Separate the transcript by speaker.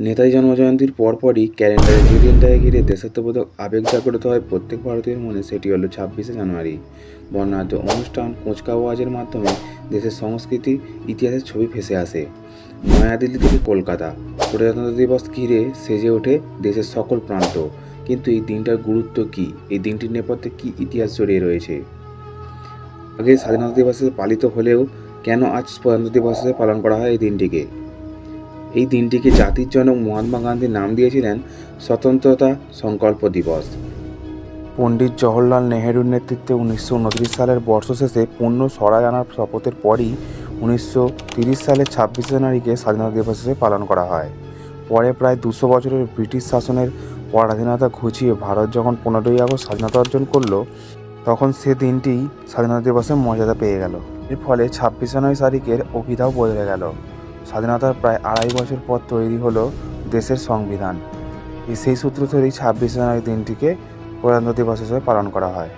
Speaker 1: নেতাজি জন্মজয়ন্তীর পরপরই ক্যালেন্ডারে যে দিনটাকে ঘিরে দেশাত্মবোধক আবেগ জাগ্রত হয় প্রত্যেক ভারতীয়ের মনে, সেটি হলো 26শে জানুয়ারি। বর্ণাঢ্য অনুষ্ঠান, কুচকাওয়াজের মাধ্যমে দেশের সংস্কৃতি, ইতিহাসের ছবি ভেসে আসে। নয়াদিল্লি থেকে কলকাতা, প্রজাতন্ত্র দিবস ঘিরে সেজে ওঠে দেশের সকল প্রান্ত। কিন্তু এই দিনটার গুরুত্ব কী? এই দিনটির নেপথ্যে কী ইতিহাস জড়িয়ে রয়েছে? আগে স্বাধীনতা দিবস হিসেবে পালিত হলেও কেন আজ প্রজাতন্ত্র দিবস হিসেবে পালন করা হয় এই দিনটিকে? এই দিনটিকে জাতির জনক মহাত্মা গান্ধী নাম দিয়েছিলেন স্বতন্ত্রতা সংকল্প দিবস। পণ্ডিত জওহরলাল নেহেরুর নেতৃত্বে 1929 সালের বর্ষশেষে পূর্ণ স্বরাজ আনার শপথের পরই 1930 সালের 26শে জানুয়ারিকে স্বাধীনতা দিবস হিসেবে পালন করা হয়। পরে প্রায় 200 বছরের ব্রিটিশ শাসনের পরাধীনতা ঘুচিয়ে ভারত যখন 15ই আগস্ট স্বাধীনতা অর্জন করলো, তখন সে দিনটি স্বাধীনতা দিবসের মর্যাদা পেয়ে গেল। এর ফলে 26 জানুয়ারি তারিখের অভিধাও বদলে গেল। স্বাধীনতার প্রায় 2.5 বছর পর তৈরি হলো দেশের সংবিধান। সেই সূত্র ধরেই 26 জানুয়ারি দিনটিকে প্রজাতন্ত্র দিবস হিসেবে পালন করা হয়।